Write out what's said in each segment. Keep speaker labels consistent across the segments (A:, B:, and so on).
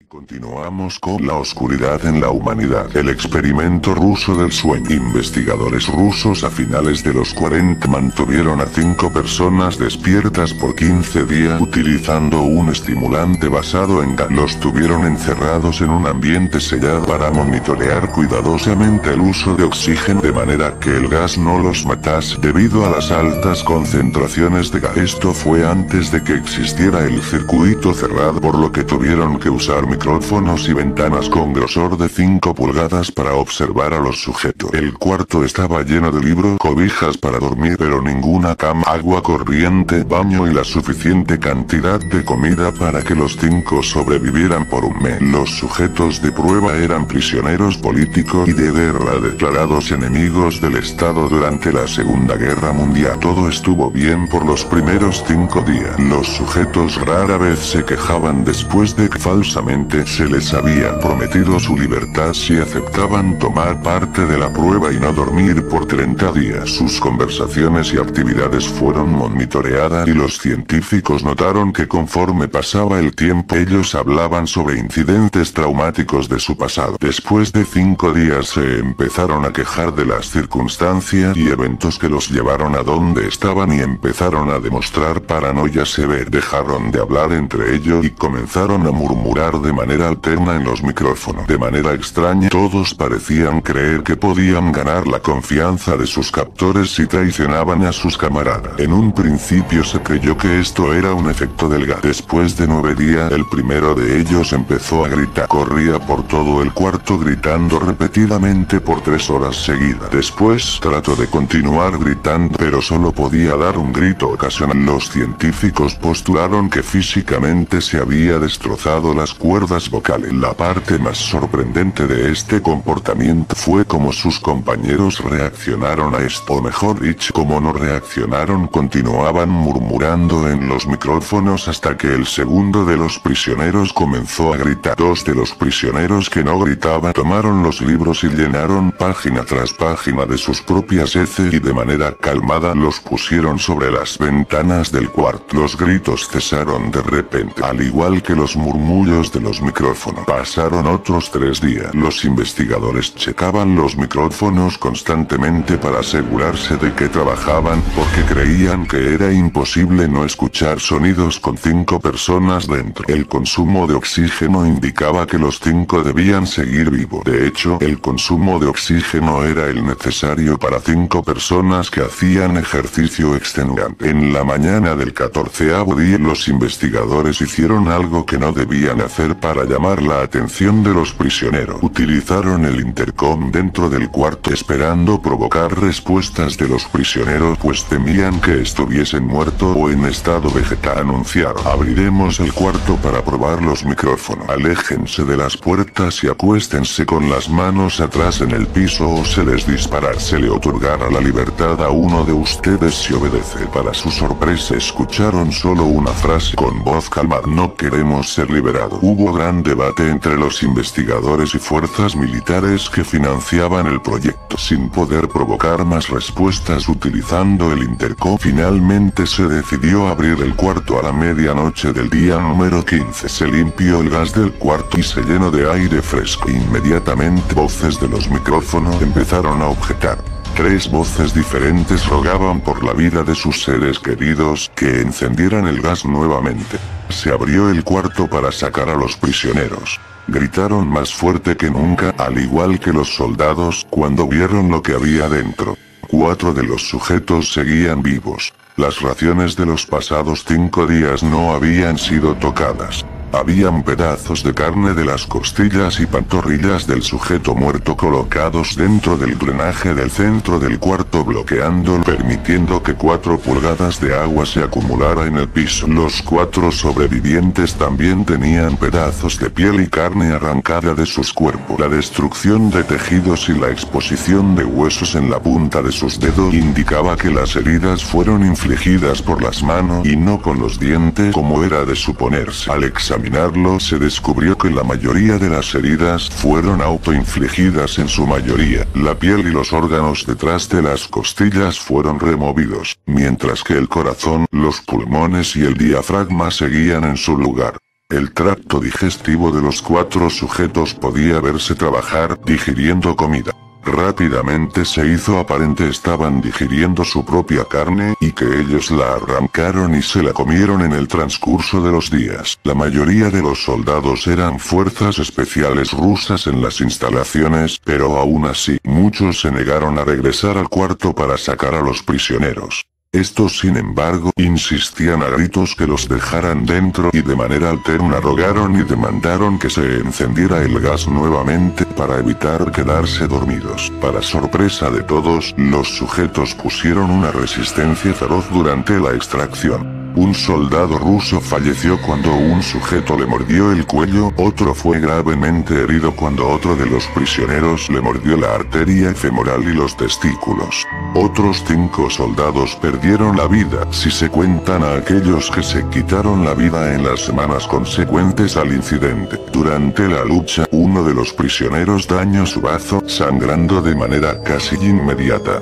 A: Continuamos con la oscuridad en la humanidad. El experimento ruso del sueño. Investigadores rusos a finales de los 40 mantuvieron a 5 personas despiertas por 15 días utilizando un estimulante basado en gas. Los tuvieron encerrados en un ambiente sellado para monitorear cuidadosamente el uso de oxígeno de manera que el gas no los matase debido a las altas concentraciones de gas. Esto fue antes de que existiera el circuito cerrado, por lo que tuvieron que usar micrófonos y ventanas con grosor de 5 pulgadas para observar a los sujetos. El cuarto estaba lleno de libros, cobijas para dormir, pero ninguna cama, agua corriente, baño y la suficiente cantidad de comida para que los 5 sobrevivieran por un mes. Los sujetos de prueba eran prisioneros políticos y de guerra declarados enemigos del Estado durante la Segunda Guerra Mundial. Todo estuvo bien por los primeros 5 días. Los sujetos rara vez se quejaban después de que falsamente se les había prometido su libertad si aceptaban tomar parte de la prueba y no dormir por 30 días. Sus conversaciones y actividades fueron monitoreadas y los científicos notaron que conforme pasaba el tiempo ellos hablaban sobre incidentes traumáticos de su pasado. Después de 5 días se empezaron a quejar de las circunstancias y eventos que los llevaron a donde estaban y empezaron a demostrar paranoia severa. Dejaron de hablar entre ellos y comenzaron a murmurar de manera alterna en los micrófonos. De manera extraña, todos parecían creer que podían ganar la confianza de sus captores si traicionaban a sus camaradas. En un principio se creyó que esto era un efecto del gas. Después de 9 días, el primero de ellos empezó a gritar. Corría por todo el cuarto gritando repetidamente por 3 horas seguidas. Después trató de continuar gritando, pero solo podía dar un grito ocasional. Los científicos postularon que físicamente se había destrozado las cuerdas vocales. La parte más sorprendente de este comportamiento fue cómo sus compañeros reaccionaron a esto, o mejor dicho, cómo no reaccionaron. Continuaban murmurando en los micrófonos hasta que el segundo de los prisioneros comenzó a gritar. 2 de los prisioneros que no gritaban tomaron los libros y llenaron página tras página de sus propias heces y de manera calmada los pusieron sobre las ventanas del cuarto. Los gritos cesaron de repente, al igual que los murmullos de los micrófonos. Pasaron otros 3 días. Los investigadores checaban los micrófonos constantemente para asegurarse de que trabajaban, porque creían que era imposible no escuchar sonidos con 5 personas dentro. El consumo de oxígeno indicaba que los 5 debían seguir vivos. De hecho, el consumo de oxígeno era el necesario para 5 personas que hacían ejercicio extenuante. En la mañana del 14º día, los investigadores hicieron algo que no debían hacer para llamar la atención de los prisioneros. Utilizaron el intercom dentro del cuarto esperando provocar respuestas de los prisioneros, pues temían que estuviesen muertos o en estado vegetal. Anunciaron: abriremos el cuarto para probar los micrófonos. Aléjense de las puertas y acuéstense con las manos atrás en el piso o se les disparará. Se le otorgará la libertad a uno de ustedes si obedece. Para su sorpresa escucharon solo una frase con voz calmada: no queremos ser liberados. Hubo gran debate entre los investigadores y fuerzas militares que financiaban el proyecto. Sin poder provocar más respuestas utilizando el intercom, finalmente se decidió abrir el cuarto a la medianoche del día número 15. Se limpió el gas del cuarto y se llenó de aire fresco. Inmediatamente voces de los micrófonos empezaron a objetar. 3 voces diferentes rogaban por la vida de sus seres queridos que encendieran el gas nuevamente. Se abrió el cuarto para sacar a los prisioneros. Gritaron más fuerte que nunca, al igual que los soldados, cuando vieron lo que había dentro. 4 de los sujetos seguían vivos. Las raciones de los pasados 5 días no habían sido tocadas. Habían pedazos de carne de las costillas y pantorrillas del sujeto muerto colocados dentro del drenaje del centro del cuarto, bloqueando, permitiendo que 4 pulgadas de agua se acumulara en el piso. Los 4 sobrevivientes también tenían pedazos de piel y carne arrancada de sus cuerpos. La destrucción de tejidos y la exposición de huesos en la punta de sus dedos indicaba que las heridas fueron infligidas por las manos y no con los dientes como era de suponerse. Al examinar examinarlo se descubrió que la mayoría de las heridas fueron autoinfligidas en su mayoría. La piel y los órganos detrás de las costillas fueron removidos, mientras que el corazón, los pulmones y el diafragma seguían en su lugar. El tracto digestivo de los 4 sujetos podía verse trabajar, digiriendo comida. Rápidamente se hizo aparente estaban digiriendo su propia carne y que ellos la arrancaron y se la comieron en el transcurso de los días. La mayoría de los soldados eran fuerzas especiales rusas en las instalaciones, pero aún así, muchos se negaron a regresar al cuarto para sacar a los prisioneros. Estos sin embargo, insistían a gritos que los dejaran dentro y de manera alterna rogaron y demandaron que se encendiera el gas nuevamente para evitar quedarse dormidos. Para sorpresa de todos, los sujetos pusieron una resistencia feroz durante la extracción. Un soldado ruso falleció cuando un sujeto le mordió el cuello, otro fue gravemente herido cuando otro de los prisioneros le mordió la arteria femoral y los testículos. Otros 5 soldados perdieron la vida, si se cuentan a aquellos que se quitaron la vida en las semanas consecuentes al incidente. Durante la lucha, uno de los prisioneros dañó su bazo, sangrando de manera casi inmediata.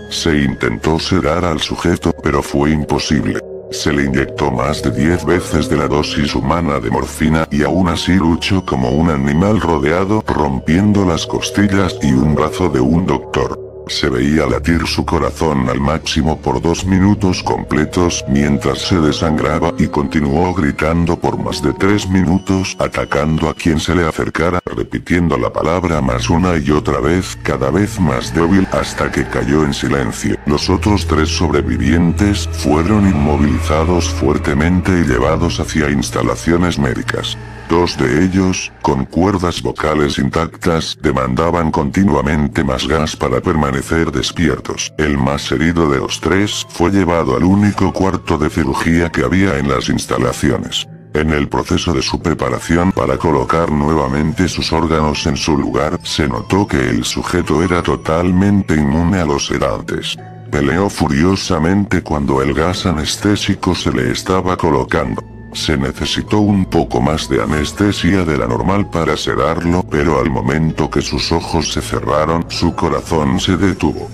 A: Se intentó sedar al sujeto, pero fue imposible. Se le inyectó más de 10 veces de la dosis humana de morfina y aún así luchó como un animal rodeado, rompiendo las costillas y un brazo de un doctor. Se veía latir su corazón al máximo por 2 minutos completos mientras se desangraba y continuó gritando por más de 3 minutos atacando a quien se le acercara, repitiendo la palabra más una y otra vez, cada vez más débil hasta que cayó en silencio. Los otros 3 sobrevivientes fueron inmovilizados fuertemente y llevados hacia instalaciones médicas. 2 de ellos, con cuerdas vocales intactas, demandaban continuamente más gas para permanecer despiertos. El más herido de los 3 fue llevado al único cuarto de cirugía que había en las instalaciones. En el proceso de su preparación para colocar nuevamente sus órganos en su lugar, se notó que el sujeto era totalmente inmune a los sedantes. Peleó furiosamente cuando el gas anestésico se le estaba colocando. Se necesitó un poco más de anestesia de la normal para sedarlo, pero al momento que sus ojos se cerraron, su corazón se detuvo.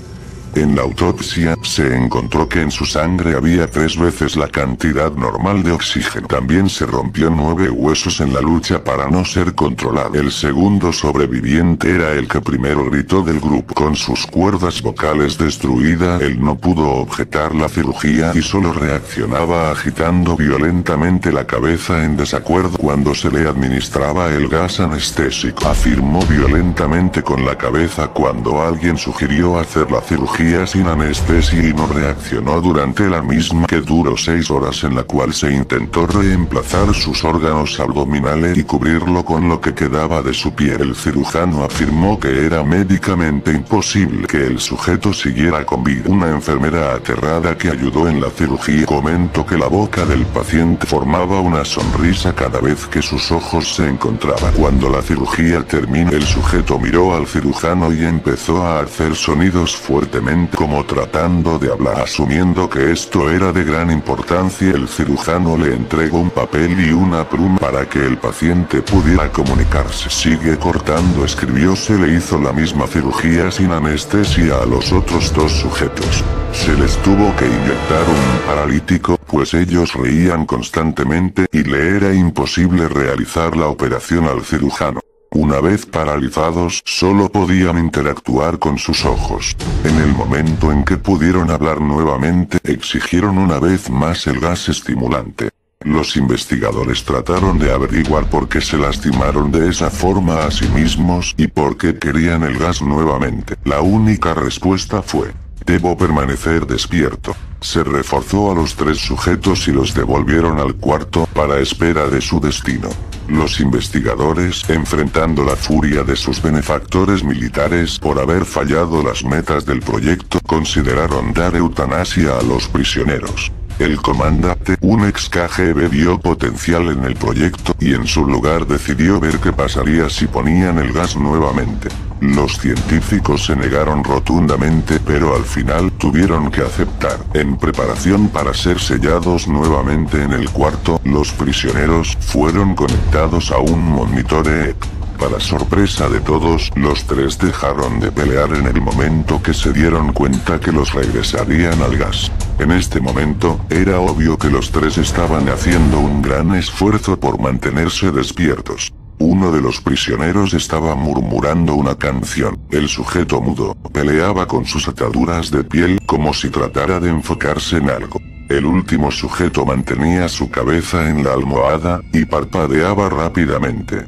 A: En la autopsia, se encontró que en su sangre había 3 veces la cantidad normal de oxígeno. También se rompió 9 huesos en la lucha para no ser controlado. El segundo sobreviviente era el que primero gritó del grupo. Con sus cuerdas vocales destruidas, él no pudo objetar la cirugía y solo reaccionaba agitando violentamente la cabeza en desacuerdo cuando se le administraba el gas anestésico. Afirmó violentamente con la cabeza cuando alguien sugirió hacer la cirugía sin anestesia y no reaccionó durante la misma, que duró 6 horas, en la cual se intentó reemplazar sus órganos abdominales y cubrirlo con lo que quedaba de su piel. El cirujano afirmó que era médicamente imposible que el sujeto siguiera con vida. Una enfermera aterrada que ayudó en la cirugía comentó que la boca del paciente formaba una sonrisa cada vez que sus ojos se encontraban. Cuando la cirugía terminó, el sujeto miró al cirujano y empezó a hacer sonidos fuertemente como tratando de hablar. Asumiendo que esto era de gran importancia, el cirujano le entregó un papel y una pluma para que el paciente pudiera comunicarse. Sigue cortando, escribió. Se le hizo la misma cirugía sin anestesia a los otros 2 sujetos. Se les tuvo que inyectar un paralítico, pues ellos reían constantemente y le era imposible realizar la operación al cirujano. Una vez paralizados, solo podían interactuar con sus ojos. En el momento en que pudieron hablar nuevamente, exigieron una vez más el gas estimulante. Los investigadores trataron de averiguar por qué se lastimaron de esa forma a sí mismos y por qué querían el gas nuevamente. La única respuesta fue: debo permanecer despierto. Se reforzó a los 3 sujetos y los devolvieron al cuarto, para espera de su destino. Los investigadores, enfrentando la furia de sus benefactores militares por haber fallado las metas del proyecto, consideraron dar eutanasia a los prisioneros. El comandante, un ex KGB, vio potencial en el proyecto y en su lugar decidió ver qué pasaría si ponían el gas nuevamente. Los científicos se negaron rotundamente, pero al final tuvieron que aceptar. En preparación para ser sellados nuevamente en el cuarto, los prisioneros fueron conectados a un monitor EEG. Para sorpresa de todos, los tres dejaron de pelear en el momento que se dieron cuenta que los regresarían al gas. En este momento, era obvio que los tres estaban haciendo un gran esfuerzo por mantenerse despiertos. Uno de los prisioneros estaba murmurando una canción. El sujeto mudo peleaba con sus ataduras de piel como si tratara de enfocarse en algo. El último sujeto mantenía su cabeza en la almohada y parpadeaba rápidamente.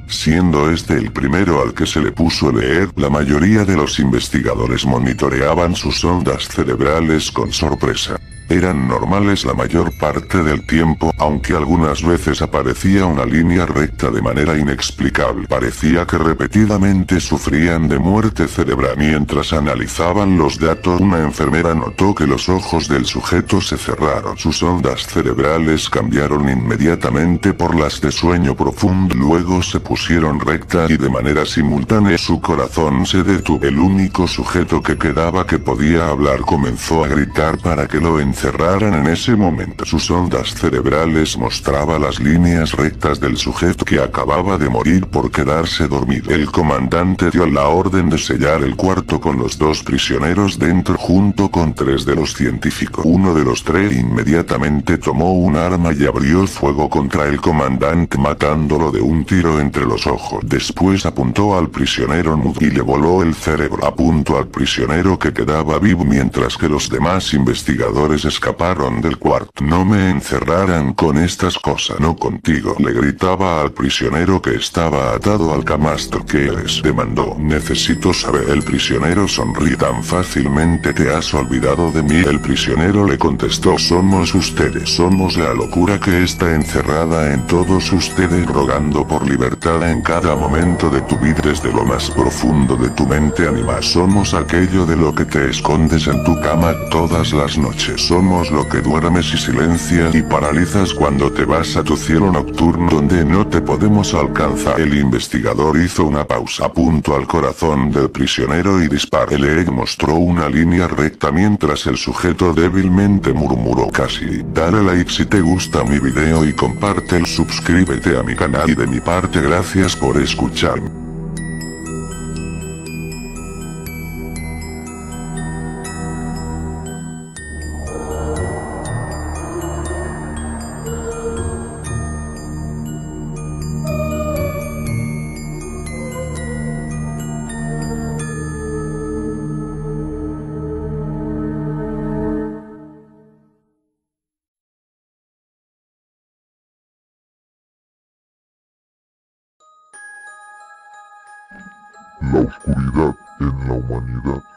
A: Siendo este el primero al que se le puso leer, la mayoría de los investigadores monitoreaban sus ondas cerebrales con sorpresa. Eran normales la mayor parte del tiempo, aunque algunas veces aparecía una línea recta de manera inexplicable. Parecía que repetidamente sufrían de muerte cerebral. Mientras analizaban los datos, una enfermera notó que los ojos del sujeto se cerraron. Sus ondas cerebrales cambiaron inmediatamente por las de sueño profundo. Luego se pusieron rectas y de manera simultánea su corazón se detuvo. El único sujeto que quedaba que podía hablar comenzó a gritar para que lo encerraran en ese momento. Sus ondas cerebrales mostraban las líneas rectas del sujeto que acababa de morir por quedarse dormido. El comandante dio la orden de sellar el cuarto con los dos prisioneros dentro junto con tres de los científicos. Uno de los tres inmediatamente tomó un arma y abrió fuego contra el comandante matándolo de un tiro entre los ojos. Después apuntó al prisionero mudo y le voló el cerebro. Apuntó al prisionero que quedaba vivo mientras que los demás investigadores escaparon del cuarto. No me encerraran con estas cosas, no contigo, le gritaba al prisionero que estaba atado al camastro. ¿Qué eres?, demandó. Necesito saber. El prisionero sonrió. Tan fácilmente te has olvidado de mí. El prisionero le contestó, somos ustedes, somos la locura que está encerrada en todos ustedes rogando por libertad en cada momento de tu vida desde lo más profundo de tu mente animal. Somos aquello de lo que te escondes en tu cama todas las noches. Somos lo que duermes y silencias y paralizas cuando te vas a tu cielo nocturno donde no te podemos alcanzar. El investigador hizo una pausa, apuntó al corazón del prisionero y disparó. El EEG mostró una línea recta mientras el sujeto débilmente murmuró casi. Dale like si te gusta mi video y compártelo. Suscríbete a mi canal y de mi parte gracias por escucharme.
B: La oscuridad en la humanidad.